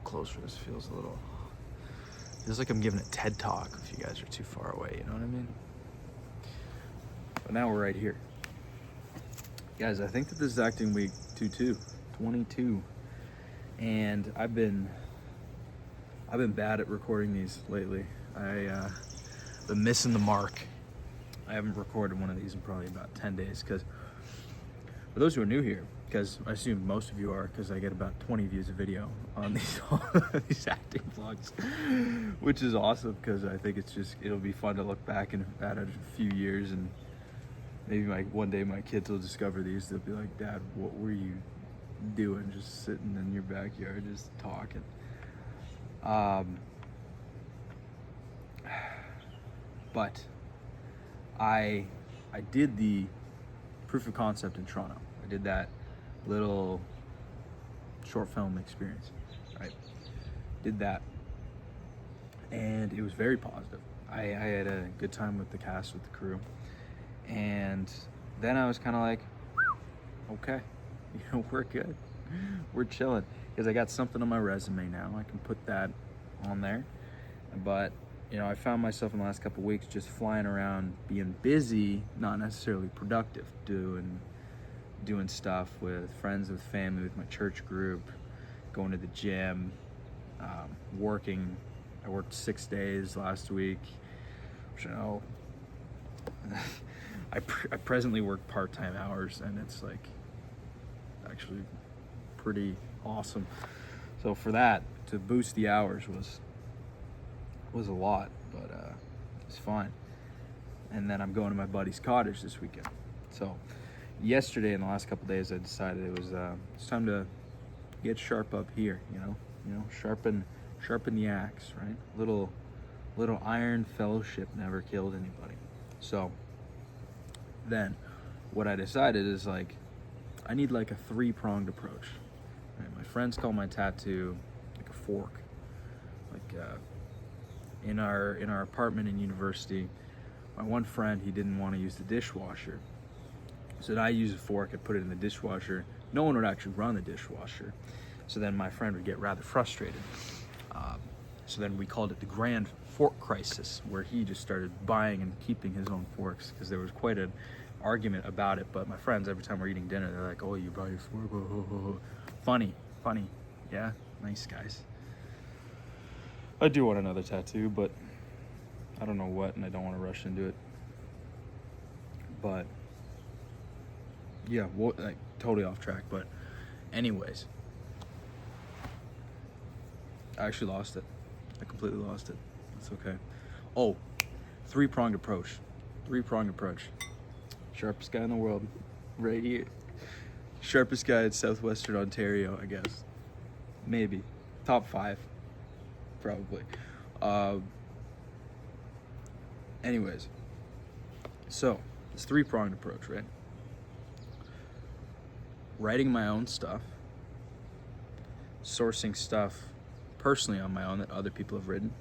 closer. This feels like I'm giving a TED talk if you guys are too far away, you know what I mean? But now we're right here. Guys, I think that this is acting week 22. And I've been bad at recording these lately. I've been missing the mark. I haven't recorded one of these in probably about 10 days, because for those who are new here, because I assume most of you are, because I get about 20 views a video on these acting vlogs, which is awesome, because I think it'll be fun to look back at it a few years, and maybe one day my kids will discover these. They'll be like, Dad, what were you doing just sitting in your backyard just talking? But I did the proof of concept in Toronto. I did that little short film experience, right? Did that, and it was very positive. I had a good time with the cast, with the crew, and then I was kind of like, okay, we're good, we're chilling, because I got something on my resume now. I can put that on there. But I found myself in the last couple of weeks just flying around, being busy, not necessarily productive, doing stuff with friends, with family, with my church group, going to the gym, working. I worked 6 days last week, which I presently work part-time hours, and it's like actually pretty awesome. So for that, to boost the hours was a lot, but it's fine. And then I'm going to my buddy's cottage this weekend. So yesterday, in the last couple of days, I decided it's time to get sharp up here. Sharpen the axe, right? Little iron fellowship never killed anybody. So then what I decided is, like, I need like a 3-pronged approach. Right? My friends call my tattoo like a fork. Like in our apartment in university, my one friend, he didn't want to use the dishwasher, so I use a fork and put it in the dishwasher. No one would actually run the dishwasher, so then my friend would get rather frustrated. So then we called it the Grand Fork Crisis, where he just started buying and keeping his own forks, because there was quite an argument about it. But my friends, every time we're eating dinner, they're like, "Oh, you buy your fork?" Funny, yeah, nice guys. I do want another tattoo, but I don't know what, and I don't want to rush into it. But yeah, like, totally off track. But anyways, I actually lost it. I completely lost it. That's okay. Oh, 3-pronged approach. Sharpest guy in the world, right here. Sharpest guy in southwestern Ontario, I guess. Maybe top 5. Probably. Anyways, so it's 3-pronged approach, right? Writing my own stuff, sourcing stuff personally on my own that other people have written,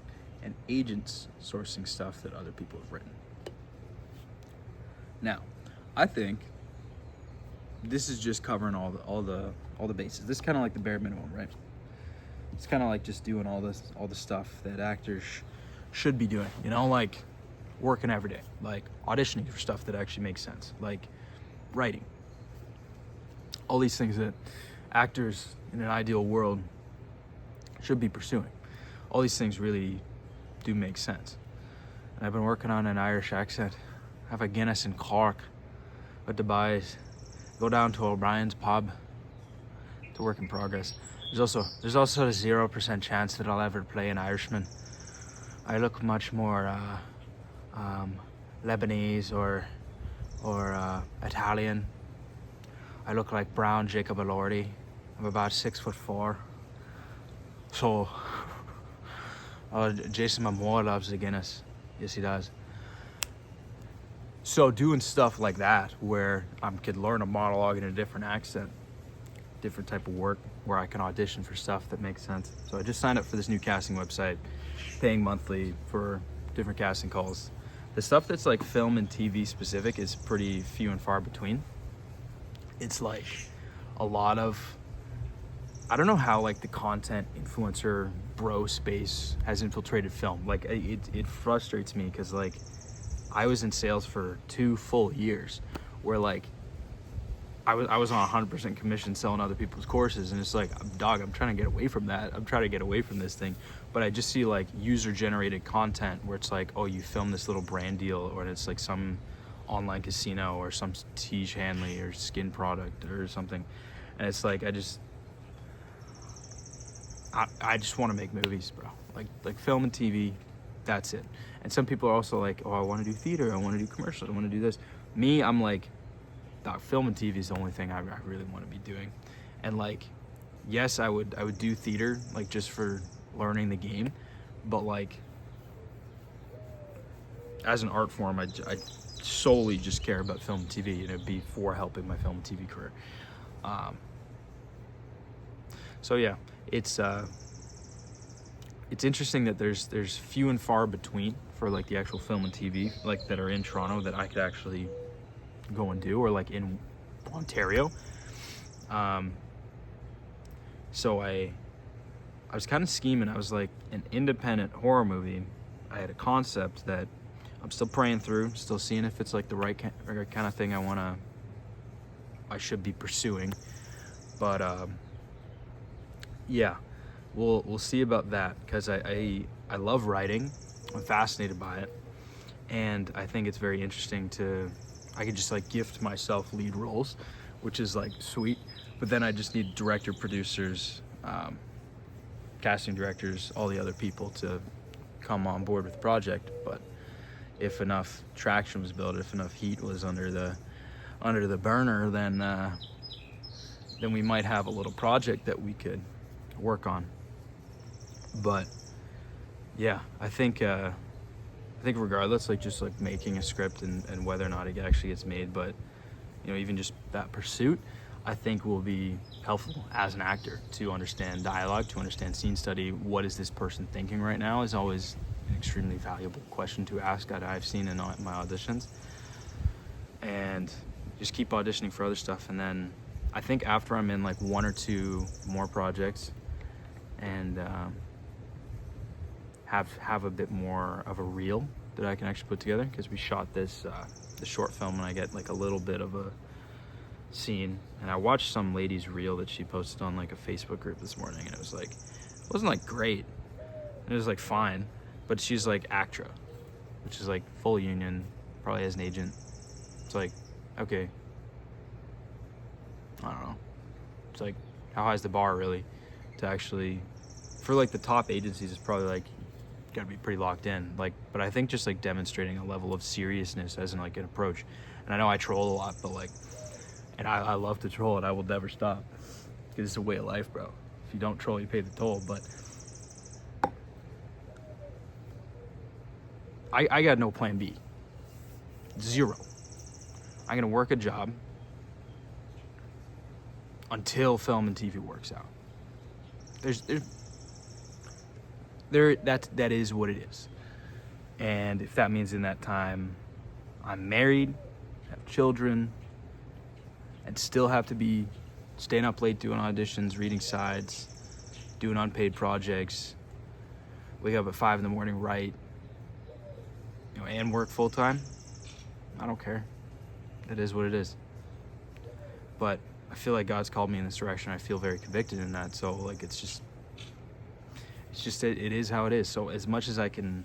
and agents sourcing stuff that other people have written. Now, I think this is just covering all the bases. This is kind of like the bare minimum, right? It's kind of like just doing all the stuff that actors should be doing, like working every day, like auditioning for stuff that actually makes sense, like writing. All these things that actors in an ideal world should be pursuing. All these things really do make sense. And I've been working on an Irish accent. Have a Guinness in Cork with the boys. Go down to O'Brien's pub. It's a work in progress. There's also a 0% chance that I'll ever play an Irishman. I look much more Lebanese or Italian. I look like brown Jacob Elordi. I'm about 6'4". So, Jason Momoa loves the Guinness. Yes, he does. So doing stuff like that, where I could learn a monologue in a different accent, different type of work, where I can audition for stuff that makes sense. So I just signed up for this new casting website, paying monthly for different casting calls. The stuff that's like film and TV specific is pretty few and far between. It's like a lot of I don't know how like the content influencer bro space has infiltrated film. Like it frustrates me because like I was in sales for 2 full years where like I was on 100% commission selling other people's courses, and it's like, dog, I'm trying to get away from that. I'm trying to get away from this thing. But I just see like user generated content where it's like, oh, you film this little brand deal, or it's like some online casino or some Tiege Hanley or skin product or something. And it's like, I just want to make movies, bro. Like film and TV, that's it. And some people are also like, oh, I want to do theater, I want to do commercials, I want to do this. Me, I'm like, dog, film and TV is the only thing I really want to be doing. And like, yes, I would do theater, like just for learning the game, but like as an art form, I solely just care about film and TV, and it'd be for helping my film and TV career. So yeah, it's interesting that there's few and far between for like the actual film and TV like that are in Toronto that I could actually go and do, or like in Ontario. So I was kind of scheming. I was like, an independent horror movie. I had a concept that I'm still praying through, still seeing if it's like the right kind of thing I should be pursuing. But yeah, we'll see about that, because I love writing. I'm fascinated by it, and I think it's very interesting I could just like gift myself lead roles, which is like sweet. But then I just need director, producers, casting directors, all the other people to come on board with the project. But if enough traction was built, if enough heat was under the burner, then we might have a little project that we could work on. But yeah, I think regardless, like just like making a script and whether or not it actually gets made, but you know, even just that pursuit, I think will be helpful as an actor to understand dialogue, to understand scene study. What is this person thinking right now is always an extremely valuable question to ask that I've seen in my auditions. And just keep auditioning for other stuff. And then I think after I'm in like 1 or 2 more projects and have a bit more of a reel that I can actually put together, because we shot this the short film and I get like a little bit of a scene. And I watched some lady's reel that she posted on like a Facebook group this morning, and it was like, it wasn't like great, it was like fine, but she's like ACTRA, which is like full union, probably has an agent. It's like, okay, I don't know, it's like, how high is the bar really to actually, for like the top agencies, it's probably like gotta be pretty locked in, like, but I think just like demonstrating a level of seriousness as in like an approach. And I know I troll a lot, but like, and I love to troll, and I will never stop, because it's a way of life, bro. If you don't troll, you pay the toll. But I got no plan B. 0. I'm gonna work a job until film and TV works out. That is what it is. And if that means in that time I'm married, have children, and still have to be staying up late doing auditions, reading sides, doing unpaid projects, wake up at 5 a.m, right, you know, and work full time, I don't care. It is what it is. But I feel like God's called me in this direction. I feel very convicted in that. So like, it is how it is. So as much as I can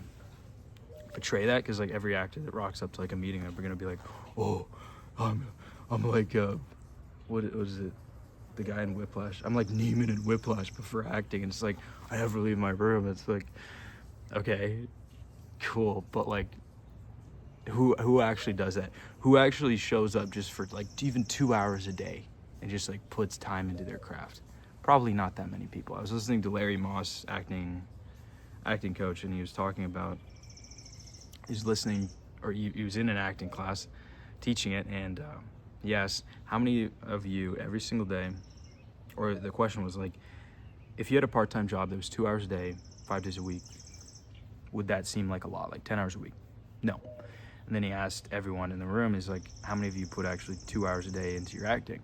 portray that, because like every actor that rocks up to like a meeting, they're gonna be like, oh, I'm like what is it, the guy in Whiplash, I'm like Neiman in Whiplash, but for acting. And it's like, I never leave my room. It's like, okay, cool, but like, who actually does that? Who actually shows up just for like even 2 hours a day and just like puts time into their craft? Probably not that many people. I was listening to Larry Moss, acting coach, and he was talking about, he was in an acting class teaching it, and yes, how many of you every single day, or the question was like, if you had a part-time job that was 2 hours a day, 5 days a week, would that seem like a lot, like 10 hours a week? No. And then he asked everyone in the room, he's like, how many of you put actually 2 hours a day into your acting?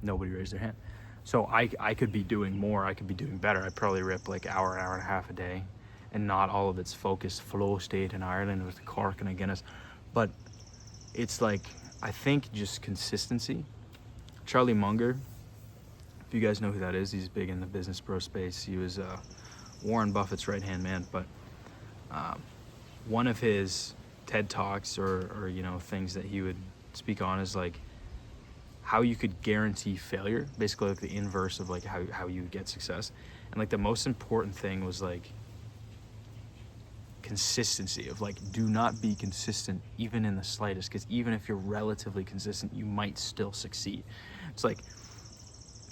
Nobody raised their hand. So I could be doing more, I could be doing better. I'd probably rip like hour and a half a day, and not all of its focused flow state in Ireland with Cork and a Guinness. But it's like, I think just consistency. Charlie Munger, if you guys know who that is, he's big in the business bro space. He was Warren Buffett's right-hand man, but one of his TED Talks or you know, things that he would speak on is like how you could guarantee failure, basically like the inverse of like how you get success. And like the most important thing was like consistency, of like, do not be consistent even in the slightest, because even if you're relatively consistent, you might still succeed. It's like,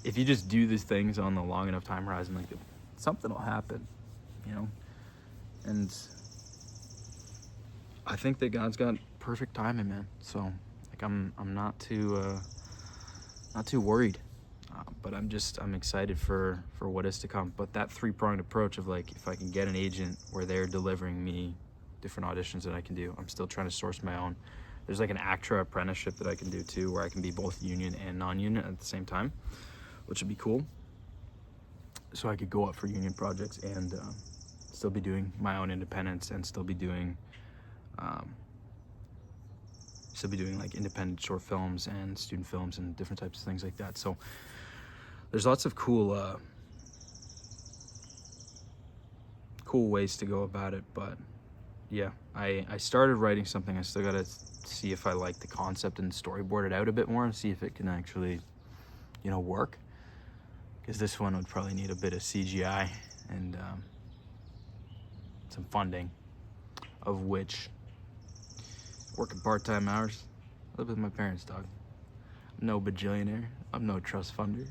if you just do these things on the long enough time horizon, like something will happen, you know. And I think that God's got perfect timing, man. So like I'm not too worried, but I'm excited for what is to come. But that three-pronged approach of like, if I can get an agent where they're delivering me different auditions that I can do, I'm still trying to source my own. There's like an ACTRA apprenticeship that I can do too, where I can be both union and non-union at the same time, which would be cool. So I could go up for union projects and still be doing my own independence, and still be doing like independent short films and student films and different types of things like that. So there's lots of cool ways to go about it. But yeah, I started writing something. I still gotta see if I like the concept and storyboard it out a bit more and see if it can actually, you know, work. Because this one would probably need a bit of CGI and some funding, of which, working part-time hours, I live with my parents, dog. I'm no bajillionaire, I'm no trust funder,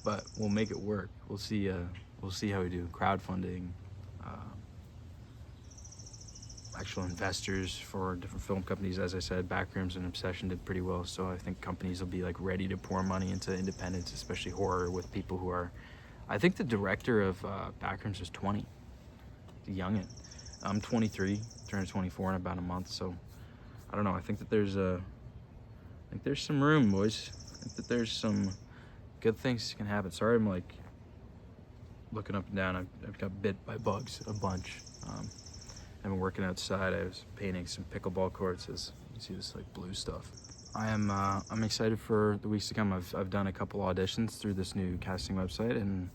but we'll make it work. We'll see how we do. Crowdfunding, actual investors for different film companies. As I said, Backrooms and Obsession did pretty well, so I think companies will be like ready to pour money into independence, especially horror, with people who are, I think the director of Backrooms is 20, he's a youngin'. I'm 23, turning 24 in about a month, so I don't know. I think that there's some room, boys. I think that there's some good things can happen. Sorry, I'm like looking up and down. I've got bit by bugs a bunch. I've been working outside. I was painting some pickleball courts, as you can see this like blue stuff. I'm excited for the weeks to come. I've done a couple auditions through this new casting website, and